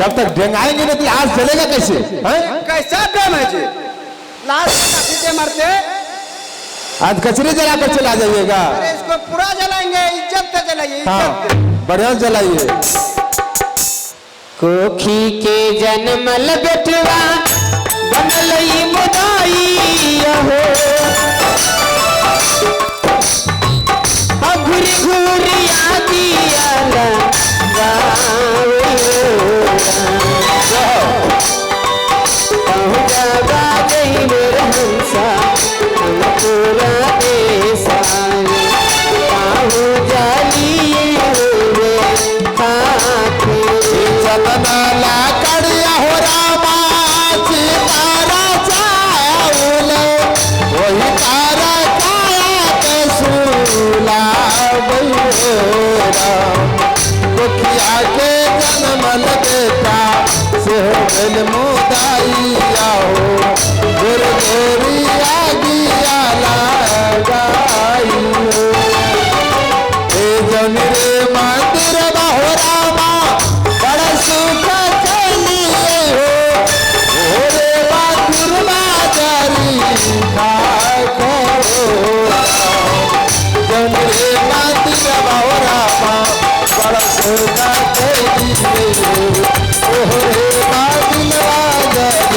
जब तक डेंगाएंगे नहीं तो आज जलेगा कैसे? कैसा डैम है जी? लास्ट मरते आज कचरे जला कर चला जाइएगा। अरे इसको पूरा जलाएंगे, इज्जत से जलाइए। हाँ, बढ़िया जलाइए। कोखी के जन्मल बेटवा बनल मुदाई हो, घुरी घुरी आदियाला हंसा पूरा देशा चलनाला कड़िया हो रामा तारा चाउल वही तारा काया के सूला कोखिया के जन्मल बेटा से हो मुदाइया हो गोर गोरी आगिया लगाई हो जन रे मंदिर बाहो रामा बड़ा सुख चलिए हो रे बाथुर बाजारी जन रे मंदिर बाहो रामा बड़ा सुख चलिए हो रे बाथुर बाजारी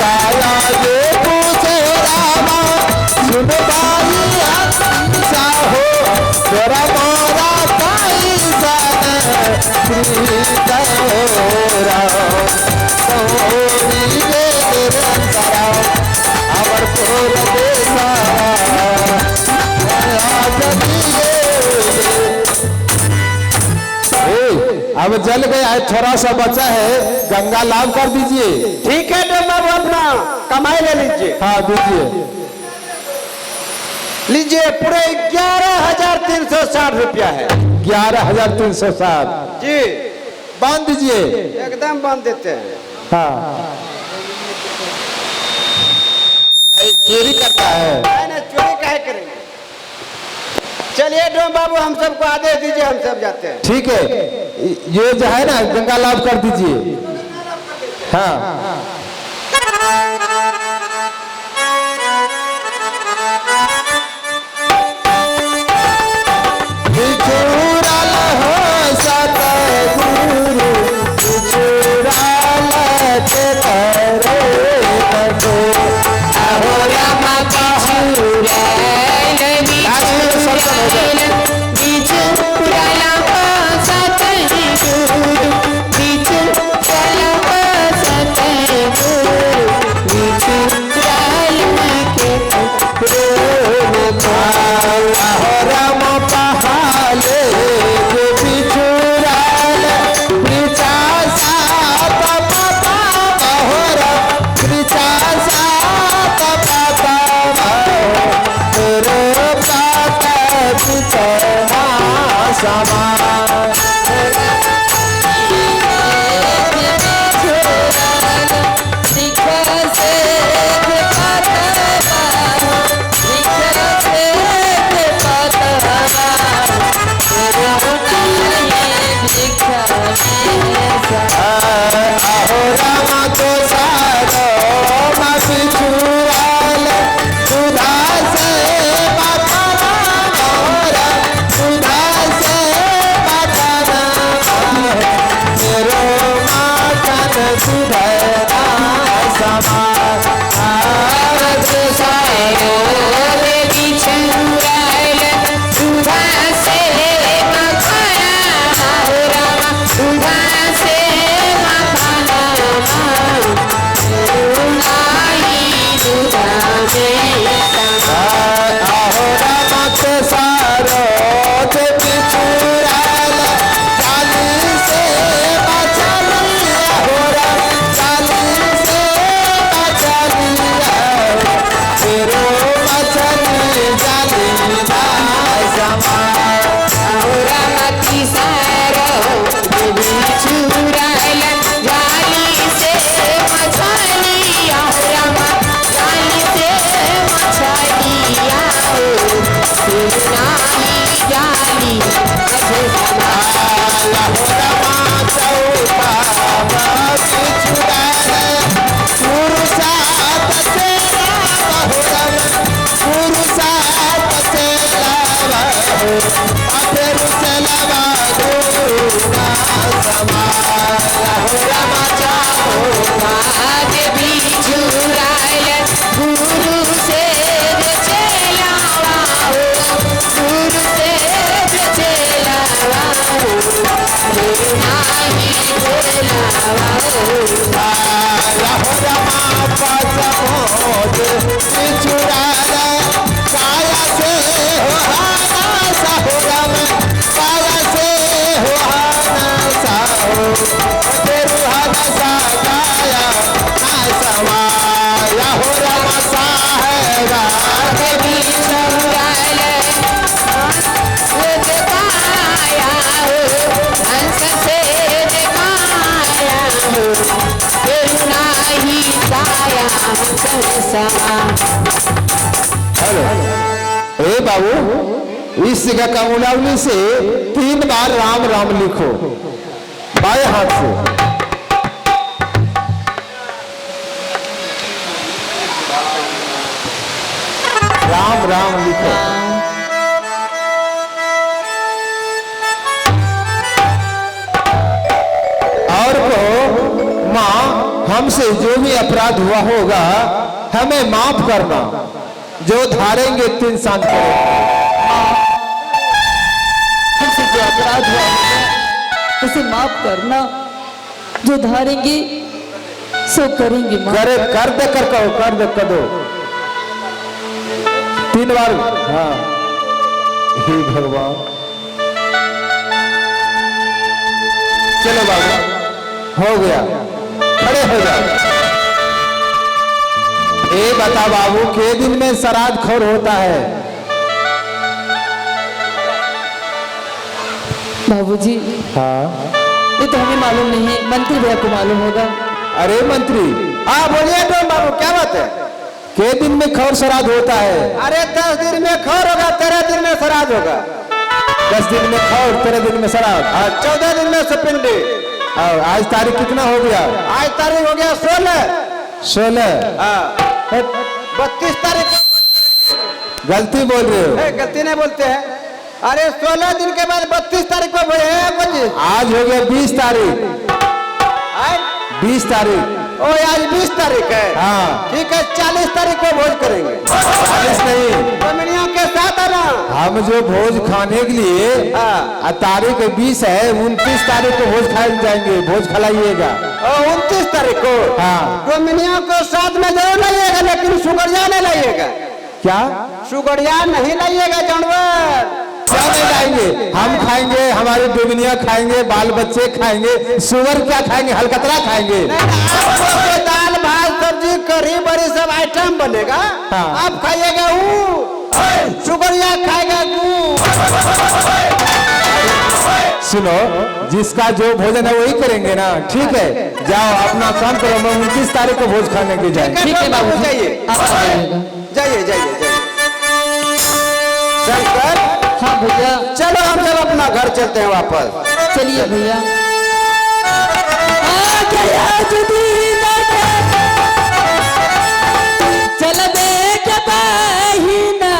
काया जे पूछे रामा सुन बाई हंसा हो तेरा मोरा ताई जान प्रीत होरा सोनी रे निरंतरा अमर फूल देसा अब जल गया है, थोड़ा सा बचा है, गंगा लाभ कर दीजिए। ठीक है तो बाबू अपना कमाई ले लीजिए। हाँ दीजिए। लीजिए पूरे 11,360 रुपया है। 11,360 जी बांध दीजिए। एकदम बांध देते हैं। हाँ चोरी करता है। नहीं चोरी काहे करेंगे। चलिए डोम बाबू हम सबको आदेश दीजिए, हम सब जाते हैं। ठीक है, ये जो है ना गंगा लाभ कर दीजिए। हाँ सुनिए बाबू, इस जगह का उंगली से 3 बार राम राम लिखो बाएं हाथ से। राम राम लिखो। और कहो, माँ हमसे जो भी अपराध हुआ होगा हमें माफ करना, जो धारेंगे 3 साल करेंगे। हमसे जो अपराध हुआ होगा उसे माफ करना, जो धारेंगे सो करेंगे माफ। करे कर दे कर कहो, कर दे कर दो 3 बार। हाँ, हे भगवान। चलो बाबू, हो गया, खड़े हो जाओ। ये बता बाबू, के दिन में श्राद्ध खौर होता है? बाबूजी, हाँ। ये तो हमें मालूम नहीं है, मंत्री भैया को मालूम होगा। अरे मंत्री, हाँ बोलिए डोम बाबू, क्या बात है? के दिन में खौर श्राद्ध होता है? अरे 10 दिन में खौर होगा, 13 दिन में श्राद्ध होगा। 10 दिन में खौर, 13 दिन में श्राद्ध, 14 दिन में सपिंडी। और आज तारीख कितना हो गया? आज तारीख हो गया 16। 16। 32 तारीख। गलती बोल रहे हो। गलती नहीं बोलते हैं। अरे 16 दिन के बाद 32 तारीख को बोलिए। आज हो गया 20 तारीख। 20 तारीख। ओ आज 20 तारीख है। हाँ ठीक है, 40 तारीख को भोज करेंगे। 40 नहीं, कमिनियों के साथ आना। हम जो भोज खाने के लिए तारीख 20 है, 29 तारीख को भोज खाए जाएंगे, भोज खिलाइएगा। 29 तारीख को। हाँ, कमिनियों को साथ में जरूर लाइएगा, लेकिन सुगरिया नहीं लाइएगा। क्या सुगरिया नहीं लाइएगा जानवर। क्या नहीं लाएंगे? हम खाएंगे, हमारे डोमिनिया खाएंगे, बाल बच्चे खाएंगे, सुअर क्या खाएंगे? हलकतरा खाएंगे। दाल भात सब्जी कढ़ी बड़ी सब आइटम बनेगा। हाँ। आप खाइएगा सुगरिया खाएगा। सुनो, जिसका जो भोजन है वही करेंगे ना। ठीक है, जाओ अपना काम करो, मैं 29 तारीख को भोज खाने के जाए। ठीक है बाबू, जाइए आप आइएगा। जाइए जाइए। शंकर, हाँ भैया, चलो हम सब अपना घर चलते हैं वापस। चलिए भैया। चल देख बहिना,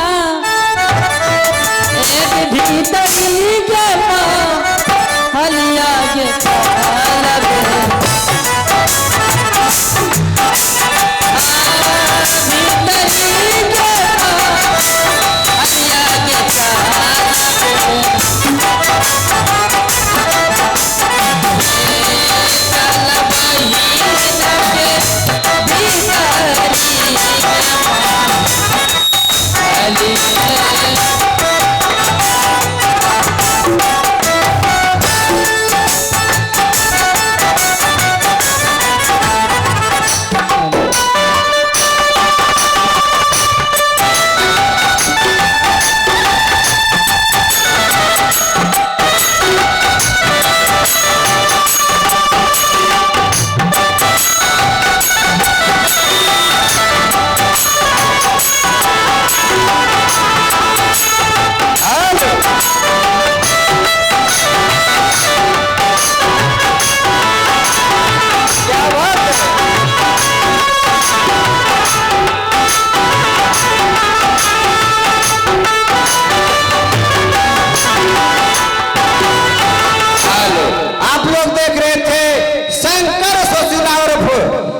एक भीतरी के माँ हलिया के काल बे। भीतरी के माँ हलिया के काल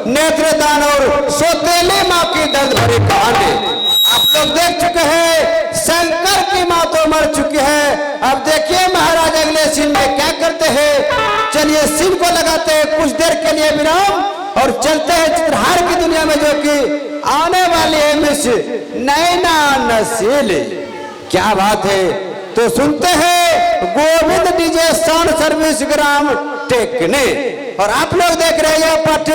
नेत्रदान और सौतेली माँ की दर्द भरी कहानी आप लोग देख चुके हैं। शंकर की माँ तो मर चुकी है। अब देखिए महाराज अगले सीन में क्या करते हैं। चलिए सीन को लगाते हैं कुछ देर के लिए विराम और चलते हैं चित्रहार की दुनिया में, जो कि आने वाली है मिस नैना नसीली। क्या बात है, तो सुनते हैं गोविंद डीजे साउंड सर्विस ग्राम टेकने। और आप लोग देख रहे हैं पार्टी